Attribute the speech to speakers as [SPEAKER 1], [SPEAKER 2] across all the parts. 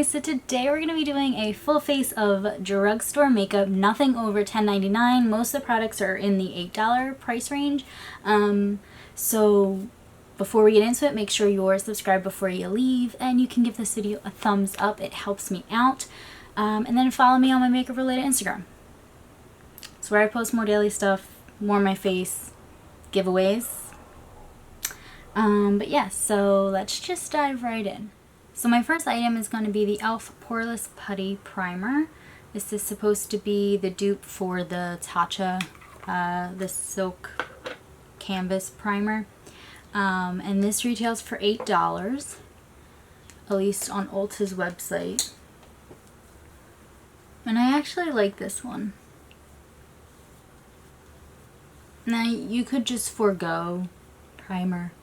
[SPEAKER 1] guys, so today we're going to be doing a full face of drugstore makeup, nothing over $10.99. Most of the products are in the $8 price range. So before we get into it, make sure you're subscribed before you leave, and you can give this video a thumbs up. It helps me out. And then follow me on my makeup related Instagram. It's where I post more daily stuff, more my face, giveaways. But yeah, so let's just dive right in. So my first item is going to be the e.l.f. Poreless Putty Primer. This is supposed to be the dupe for the Tatcha, the Silk Canvas Primer. And this retails for $8, at least on Ulta's website. And I actually like this one. Now, you could just forego primer.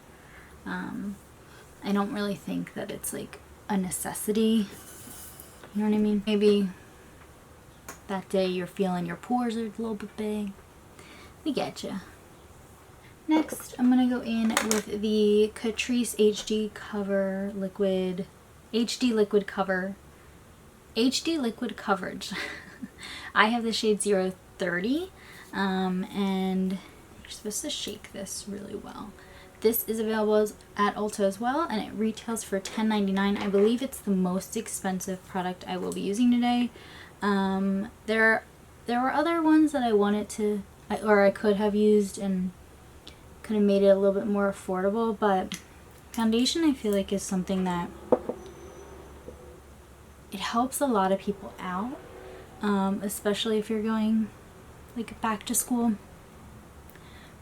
[SPEAKER 1] I don't really think that it's like a necessity. You know what I mean? Maybe that day you're feeling your pores are a little bit big. We get you. Next, I'm going to go in with the Catrice HD Cover Liquid, HD Liquid Cover, HD Liquid Coverage. I have the shade 030, and you're supposed to shake this really well. This is available at Ulta as well, and it retails for $10.99. I believe it's the most expensive product I will be using today. There were other ones that I wanted to, or I could have used and could have made it a little bit more affordable, but foundation I feel like is something that it helps a lot of people out, especially if you're going like back to school,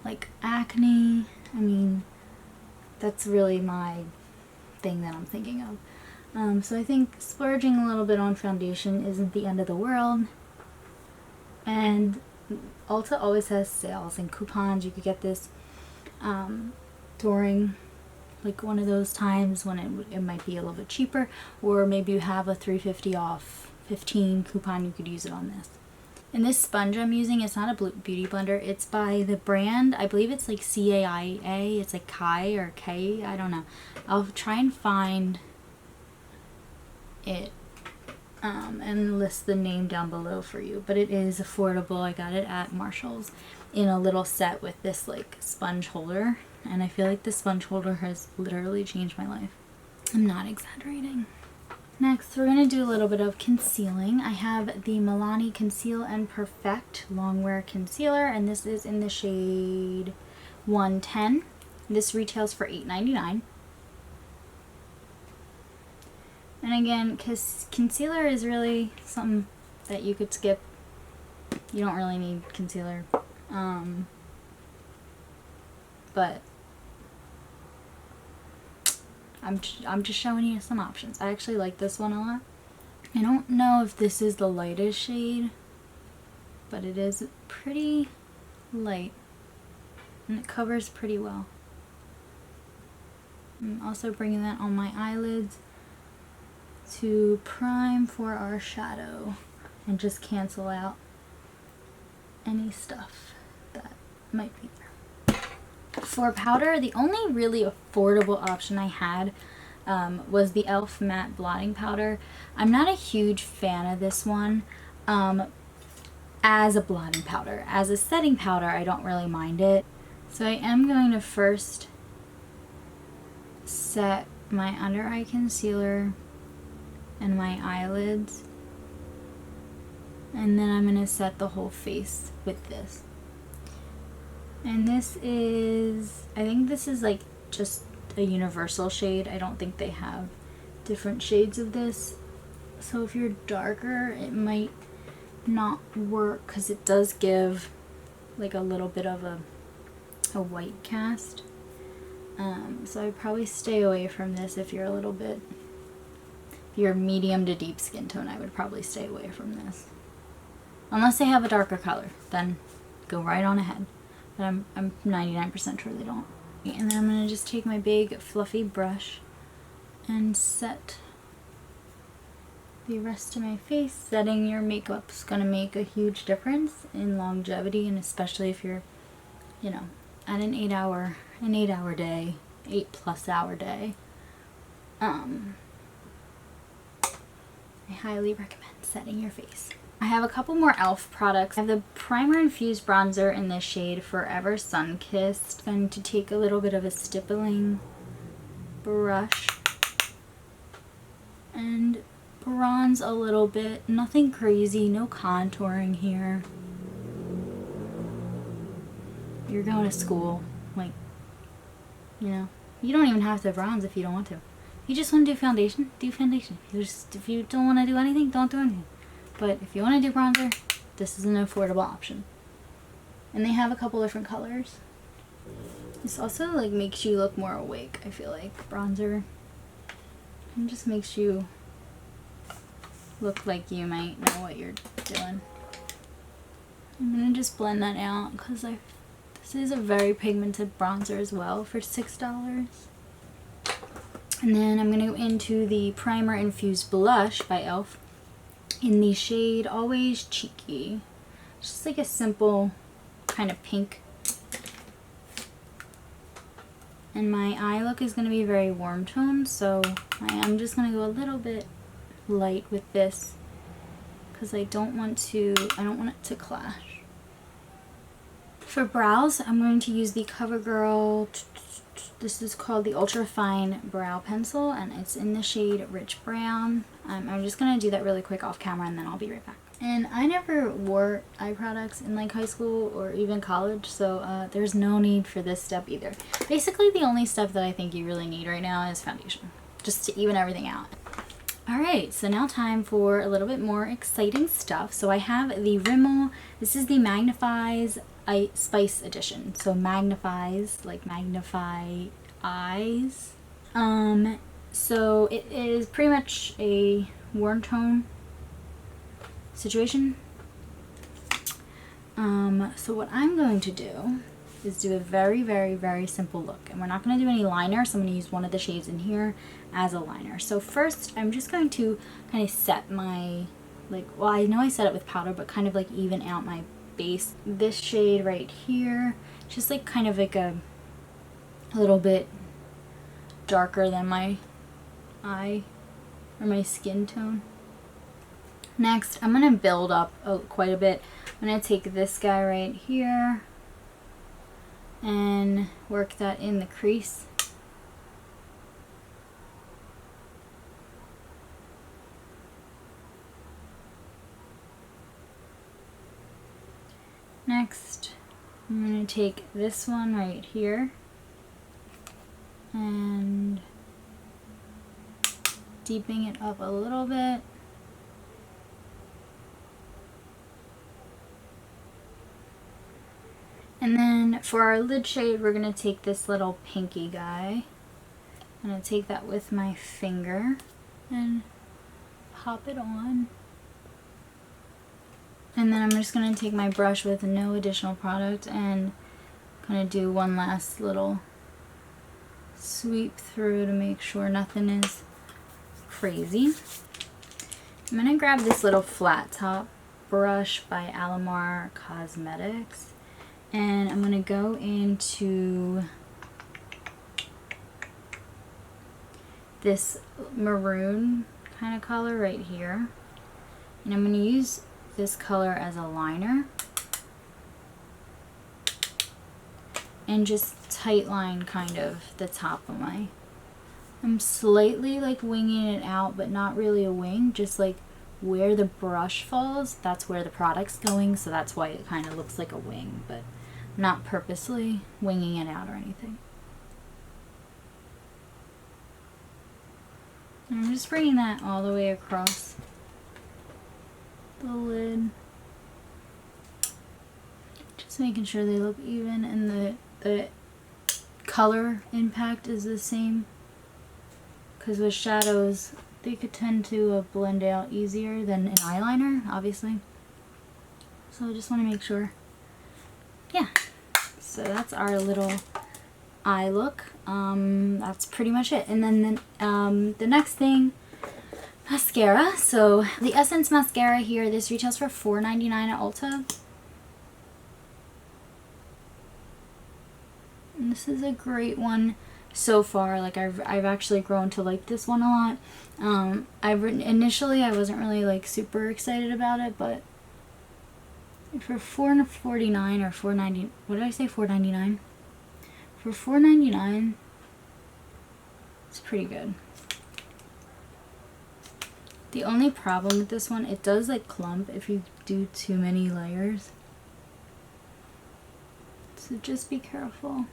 [SPEAKER 1] like acne. I mean, that's really my thing that I'm thinking of. So I think splurging a little bit on foundation isn't the end of the world. And Ulta always has sales and coupons. You could get this during like one of those times when it might be a little bit cheaper, or maybe you have a $3.50 off 15 coupon, you could use it on this. And this sponge I'm using, it's not a beauty blender. It's by the brand, I believe it's like CAIA. It's like Kai or K, I don't know. I'll try and find it and list the name down below for you. But it is affordable. I got it at Marshall's in a little set with this like sponge holder. And I feel like the sponge holder has literally changed my life. I'm not exaggerating. Next, we're going to do a little bit of concealing. I have the Milani Conceal and Perfect Longwear Concealer, and this is in the shade 110. This retails for $8.99. And again, because concealer is really something that you could skip. You don't really need concealer. But I'm just showing you some options. I actually like this one a lot. I don't know if this is the lightest shade, but it is pretty light and it covers pretty well. I'm also bringing that on my eyelids to prime for our shadow and just cancel out any stuff that might be there. For powder, the only really affordable option I had was the e.l.f. Matte Blotting Powder. I'm not a huge fan of this one as a blotting powder. As a setting powder, I don't really mind it. So I am going to first set my under eye concealer and my eyelids. And then I'm going to set the whole face with this. And this is, I think this is like just a universal shade. I don't think they have different shades of this. So if you're darker, it might not work because it does give like a little bit of a white cast. So I'd probably stay away from this if you're a little bit, if you're medium to deep skin tone, I would probably stay away from this. Unless they have a darker color, then go right on ahead. But I'm 99% sure they don't. And then I'm going to just take my big fluffy brush and set the rest of my face. Setting your makeup is going to make a huge difference in longevity, and especially if you're, you know, at an 8 hour day, 8+ hour day. I highly recommend setting your face. I have a couple more e.l.f. products. I have the Primer Infused Bronzer in the shade Forever Sunkissed. I'm going to take a little bit of a stippling brush and bronze a little bit. Nothing crazy, no contouring here. You're going to school, like, you know, you don't even have to bronze if you don't want to. You just want to do foundation, do foundation. If you don't want to do anything, don't do anything. But if you want to do bronzer, this is an affordable option. And they have a couple different colors. This also like makes you look more awake, I feel like, bronzer. And just makes you look like you might know what you're doing. I'm gonna just blend that out because this is a very pigmented bronzer as well for $6. And then I'm gonna go into the Primer Infused Blush by e.l.f. in the shade Always Cheeky. Just like a simple kind of pink. And my eye look is going to be very warm toned, so I am just going to go a little bit light with this because I don't want it to clash. For brows, I'm going to use the Covergirl, this is called the Ultrafine Brow Pencil, and it's in the shade Rich Brown. I'm just going to do that really quick off camera and then I'll be right back. And I never wore eye products in like high school or even college, so there's no need for this step either. Basically, the only step that I think you really need right now is foundation, just to even everything out. Alright, so now time for a little bit more exciting stuff. So I have the Rimmel, this is the Magnifeyes Spice Edition. So Magnifeyes, like magnify eyes. So it is pretty much a warm tone situation. So what I'm going to do is do a very, very, very simple look. And we're not going to do any liner, so I'm going to use one of the shades in here as a liner. So first, I'm just going to kind of set my, well, I know I set it with powder, but kind of like even out my base. This shade right here, just like kind of like a little bit darker than my eye or my skin tone. Next, I'm going to build up quite a bit. I'm going to take this guy right here and work that in the crease. Next, I'm going to take this one right here and deepen it up a little bit. And then for our lid shade, we're going to take this little pinky guy. I'm going to take that with my finger and pop it on. And then I'm just going to take my brush with no additional product and kind of do one last little sweep through to make sure nothing is crazy. I'm going to grab this little flat top brush by Alamar Cosmetics. And I'm going to go into this maroon kind of color right here. And I'm going to use this color as a liner. And just tight line kind of the top of my... I'm slightly like winging it out, but not really a wing. Just like where the brush falls, that's where the product's going. So that's why it kind of looks like a wing, but not purposely winging it out or anything. And I'm just bringing that all the way across the lid. Just making sure they look even and the color impact is the same. Because with shadows, they could tend to blend out easier than an eyeliner, obviously. So I just want to make sure. Yeah, so that's our little eye look. That's pretty much it. And then the next thing, mascara. So the Essence mascara here, this retails for $4.99 at Ulta. And this is a great one so far. Like I've actually grown to like this one a lot. Initially I wasn't really like super excited about it, but for $4.49 or $4.90, what did I say, $4.99? For $4.99, it's pretty good. The only problem with this one, it does like clump if you do too many layers. So just be careful.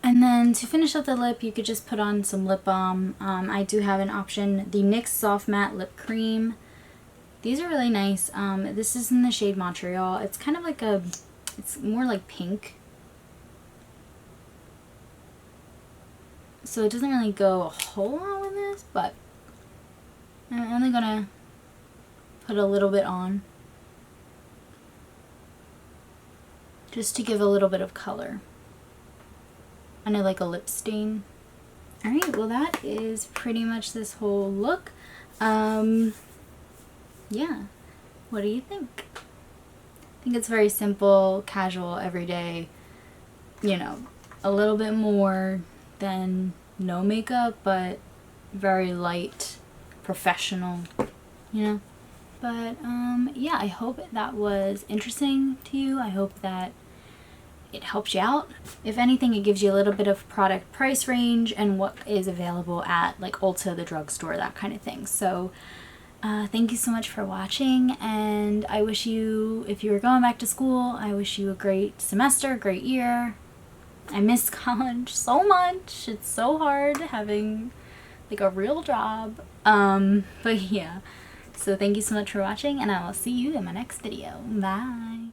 [SPEAKER 1] And then to finish up the lip, you could just put on some lip balm. I do have an option, the NYX Soft Matte Lip Cream. These are really nice. This is in the shade Montreal. It's kind of like a, it's more like pink. So it doesn't really go a whole lot with this, but I'm only gonna put a little bit on, just to give a little bit of color. Kind of like a lip stain. Alright, well that is pretty much this whole look. Yeah, what do you think? I think it's very simple, casual, everyday, you know, a little bit more than no makeup, but very light, professional, you know. But yeah, I hope that was interesting to you. I hope that it helps you out. If anything, it gives you a little bit of product price range and what is available at like Ulta, the drugstore, that kind of thing. So thank you so much for watching, and I wish you, if you were going back to school, I wish you a great semester, great year. I miss college so much. It's so hard having like a real job. But yeah, so thank you so much for watching, and I will see you in my next video. Bye.